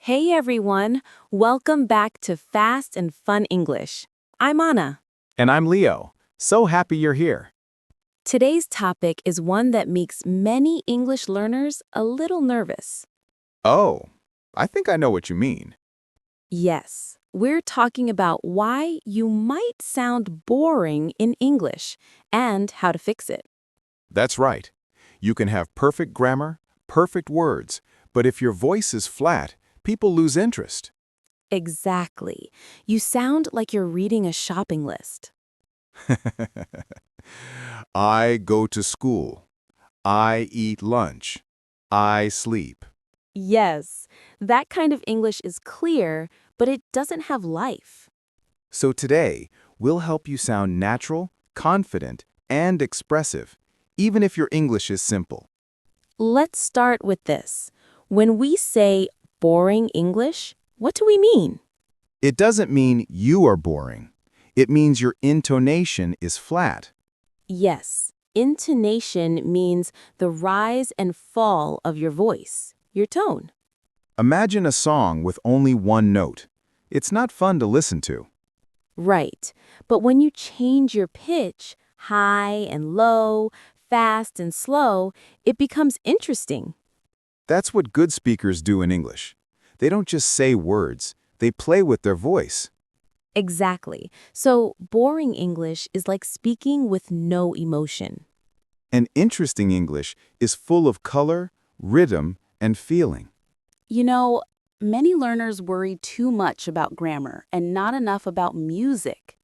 Hey everyone, welcome back to Fast and Fun English. I'm Anna. And I'm Leo. So happy you're here. Today's topic is one that makes many English learners a little nervous. Oh, I think I know what you mean. Yes, we're talking about why you might sound boring in English and how to fix it. That's right. You can have perfect grammar, perfect words, but if your voice is flat, people lose interest. Exactly. You sound like you're reading a shopping list. I go to school. I eat lunch. I sleep. Yes, that kind of English is clear, but it doesn't have life. So today, we'll help you sound natural, confident, and expressive, even if your English is simple. Let's start with this. When we say boring English, what do we mean? It doesn't mean you are boring. It means your intonation is flat. Yes, intonation means the rise and fall of your voice, your tone. Imagine a song with only one note. It's not fun to listen to. Right, but when you change your pitch, high and low, fast and slow, it becomes interesting. That's what good speakers do in English. They don't just say words, they play with their voice. Exactly. So, boring English is like speaking with no emotion. And interesting English is full of color, rhythm, and feeling. You know, many learners worry too much about grammar and not enough about music.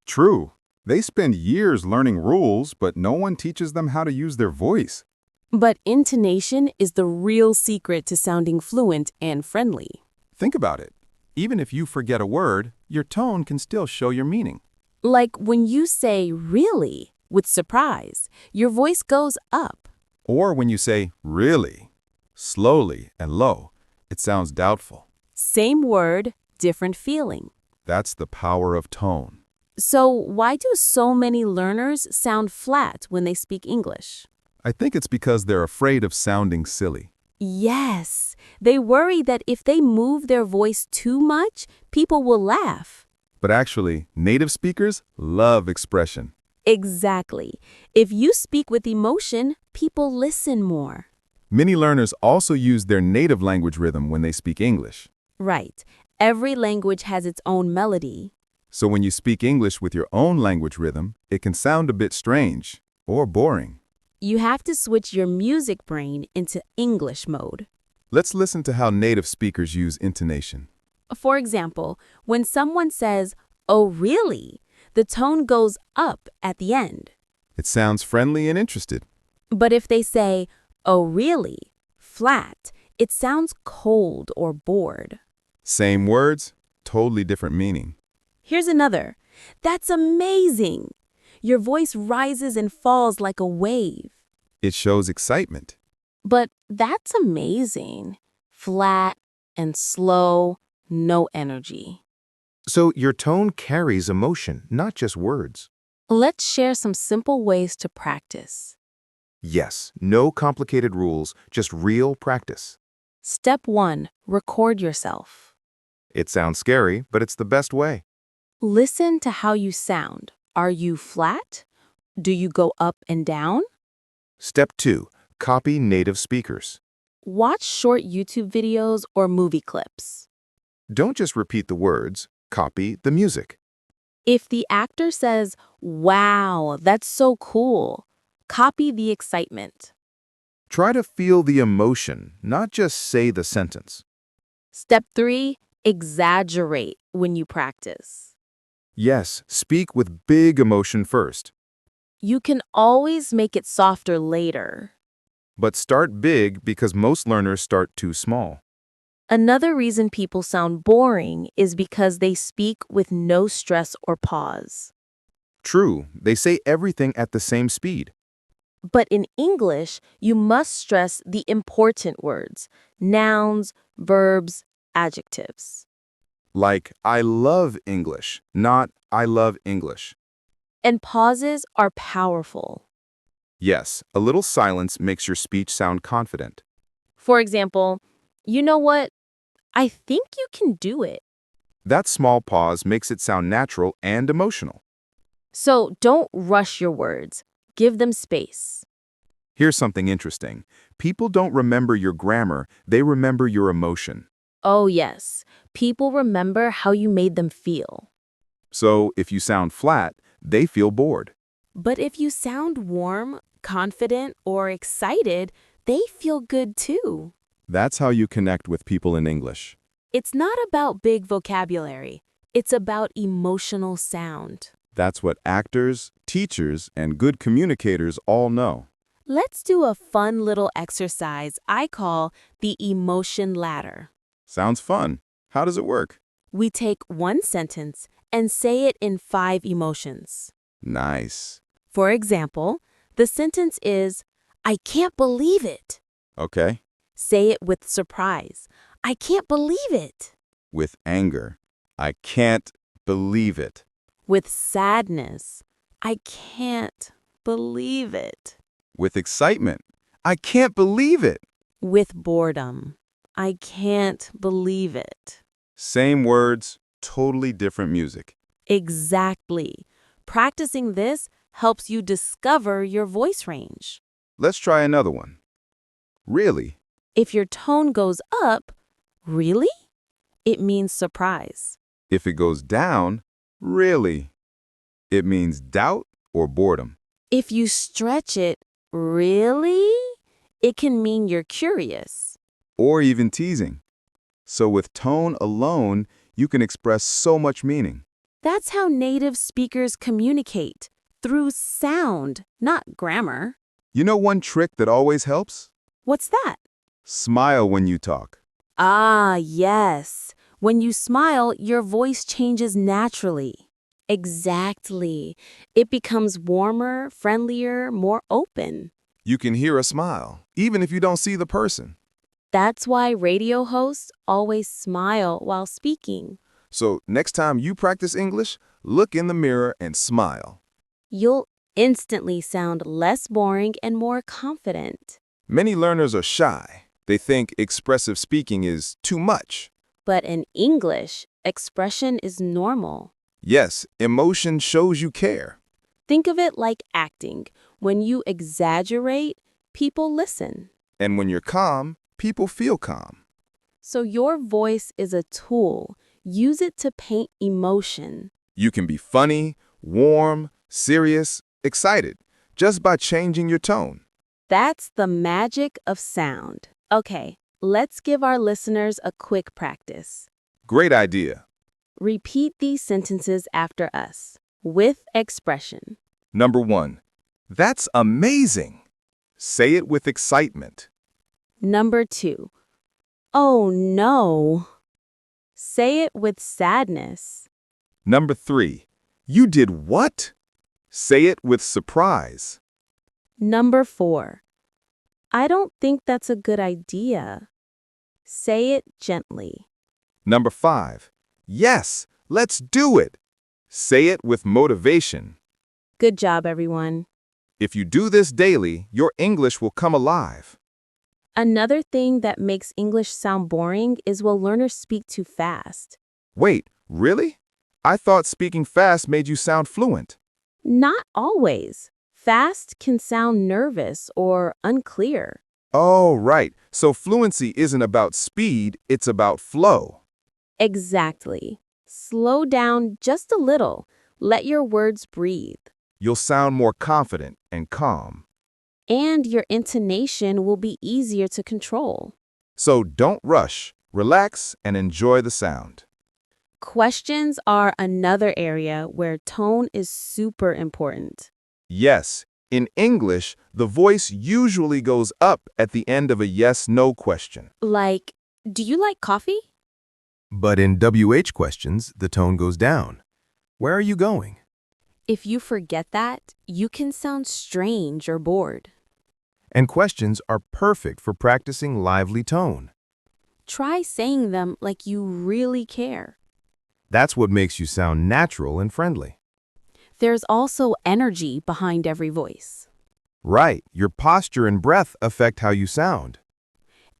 True. They spend years learning rules, but no one teaches them how to use their voice. But intonation is the real secret to sounding fluent and friendly. Think about it. Even if you forget a word, your tone can still show your meaning. Like when you say really with surprise, your voice goes up. Or when you say really, slowly and low, it sounds doubtful. Same word, different feeling. That's the power of tone. So why do so many learners sound flat when they speak English? I think it's because they're afraid of sounding silly. Yes, they worry that if they move their voice too much, people will laugh. But actually, native speakers love expression. Exactly. If you speak with emotion, people listen more. Many learners also use their native language rhythm when they speak English. Right. Every language has its own melody. So when you speak English with your own language rhythm, it can sound a bit strange or boring. You have to switch your music brain into English mode. Let's listen to how native speakers use intonation. For example, when someone says, "Oh, really?" the tone goes up at the end. It sounds friendly and interested. But if they say, "Oh, really?" flat, it sounds cold or bored. Same words, totally different meaning. Here's another. "That's amazing." Your voice rises and falls like a wave. It shows excitement. But "that's amazing." Flat and slow, no energy. So your tone carries emotion, not just words. Let's share some simple ways to practice. Yes, no complicated rules, just real practice. Step 1. Record yourself. It sounds scary, but it's the best way. Listen to how you sound. Are you flat? Do you go up and down? Step 2. Copy native speakers. Watch short YouTube videos or movie clips. Don't just repeat the words, copy the music. If the actor says, "Wow, that's so cool," copy the excitement. Try to feel the emotion, not just say the sentence. Step 3. Exaggerate when you practice. Yes, speak with big emotion first, You can always make it softer later. but start big because most learners start too small. Another reason people sound boring is because they speak with no stress or pause. True, they say everything at the same speed. But in English, you must stress the important words, nouns, verbs, adjectives. Like, I love English, not I love English. And pauses are powerful. Yes, a little silence makes your speech sound confident. For example, "You know what? I think you can do it. That small pause makes it sound natural and emotional. So don't rush your words. Give them space. Here's something interesting. People don't remember your grammar, they remember your emotion. Oh, yes. People remember how you made them feel. So if you sound flat, they feel bored. But if you sound warm, confident, or excited, they feel good too. That's how you connect with people in English. It's not about big vocabulary. It's about emotional sound. That's what actors, teachers, and good communicators all know. Let's do a fun little exercise I call the emotion ladder. Sounds fun. How does it work? We take one sentence and say it in 5 emotions. Nice. For example, the sentence is, I can't believe it. Okay. Say it with surprise. I can't believe it. With anger. I can't believe it. With sadness. I can't believe it. With excitement. I can't believe it. With boredom. I can't believe it. Same words, totally different music. Exactly. Practicing this helps you discover your voice range. Let's try another one. Really? If your tone goes up, really? It means surprise. If it goes down, really? It means doubt or boredom. If you stretch it, really? It can mean you're curious. Or even teasing. So with tone alone, you can express so much meaning. That's how native speakers communicate, through sound, not grammar. You know one trick that always helps? What's that? Smile when you talk. Ah, yes. When you smile, your voice changes naturally. Exactly. It becomes warmer, friendlier, more open. You can hear a smile, even if you don't see the person. That's why radio hosts always smile while speaking. So next time you practice English, look in the mirror and smile. You'll instantly sound less boring and more confident. Many learners are shy. They think expressive speaking is too much. But in English, expression is normal. Yes, emotion shows you care. Think of it like acting. When you exaggerate, people listen. And when you're calm, people feel calm. So your voice is a tool. Use it to paint emotion. You can be funny, warm, serious, excited, just by changing your tone. That's the magic of sound. Okay, let's give our listeners a quick practice. Great idea. Repeat these sentences after us, with expression. Number 1. That's amazing. Say it with excitement. Number 2. Oh no. Say it with sadness. Number 3. You did what? Say it with surprise. Number 4. I don't think that's a good idea. Say it gently. Number 5. Yes, let's do it. Say it with motivation. Good job, everyone. If you do this daily, your English will come alive. Another thing that makes English sound boring is when learners speak too fast. Wait, really? I thought speaking fast made you sound fluent. Not always. Fast can sound nervous or unclear. Oh, right. So fluency isn't about speed, it's about flow. Exactly. Slow down just a little. Let your words breathe. You'll sound more confident and calm. And your intonation will be easier to control. So don't rush, relax, and enjoy the sound. Questions are another area where tone is super important. Yes, in English, the voice usually goes up at the end of a yes-no question. Like, do you like coffee? But in WH questions, the tone goes down. Where are you going? If you forget that, you can sound strange or bored. And questions are perfect for practicing lively tone. Try saying them like you really care. That's what makes you sound natural and friendly. There's also energy behind every voice. Right, your posture and breath affect how you sound.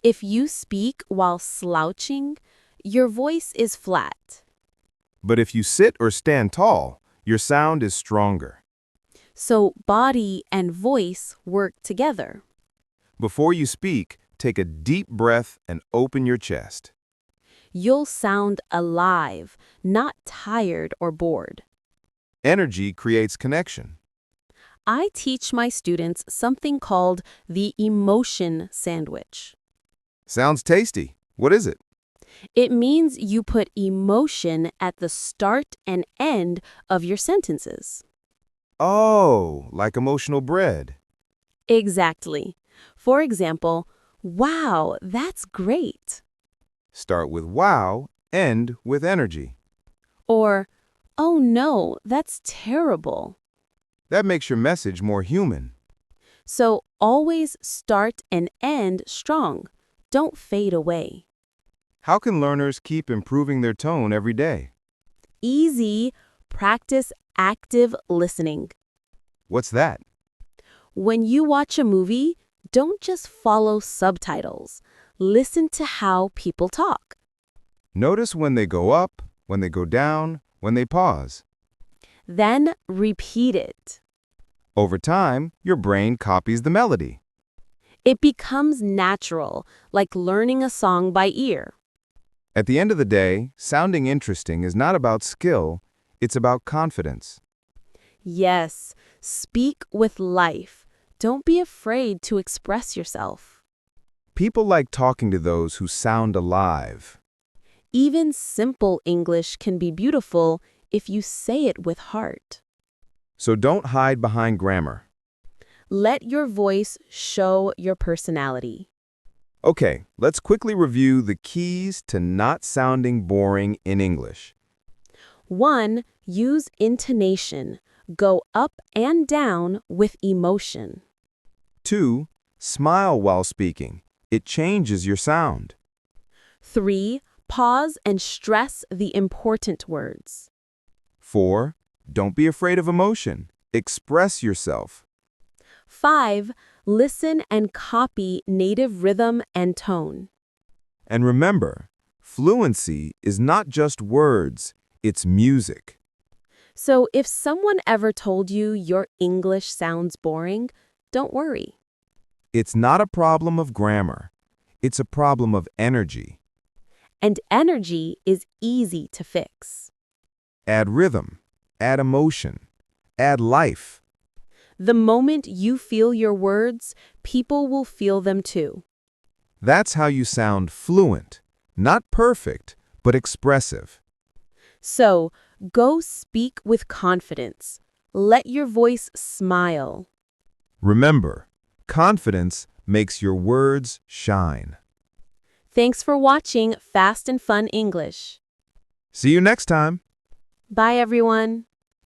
If you speak while slouching, your voice is flat. But if you sit or stand tall, your sound is stronger. So body and voice work together. Before you speak, take a deep breath and open your chest. You'll sound alive, not tired or bored. Energy creates connection. I teach my students something called the emotion sandwich. Sounds tasty. What is it? It means you put emotion at the start and end of your sentences. Oh, like emotional bread. Exactly. For example, wow, that's great. Start with wow, end with energy. Or, oh no, that's terrible. That makes your message more human. So always start and end strong. Don't fade away. How can learners keep improving their tone every day? Easy. Practice active listening. What's that? When you watch a movie, don't just follow subtitles. Listen to how people talk. Notice when they go up, when they go down, when they pause. Then repeat it. Over time, your brain copies the melody. It becomes natural, like learning a song by ear. At the end of the day, sounding interesting is not about skill, it's about confidence. Yes, speak with life. Don't be afraid to express yourself. People like talking to those who sound alive. Even simple English can be beautiful if you say it with heart. So don't hide behind grammar. Let your voice show your personality. Okay, let's quickly review the keys to not sounding boring in English. 1. Use intonation. Go up and down with emotion. 2. Smile while speaking. It changes your sound. 3. Pause and stress the important words. 4. Don't be afraid of emotion. Express yourself. 5. Listen and copy native rhythm and tone. And remember, fluency is not just words, it's music. So if someone ever told you your English sounds boring, don't worry. It's not a problem of grammar. It's a problem of energy. And energy is easy to fix. Add rhythm, add emotion, add life. The moment you feel your words, people will feel them too. That's how you sound fluent. Not perfect, but expressive. So, go speak with confidence. Let your voice smile. Remember, confidence makes your words shine. Thanks for watching Fast and Fun English. See you next time. Bye, everyone.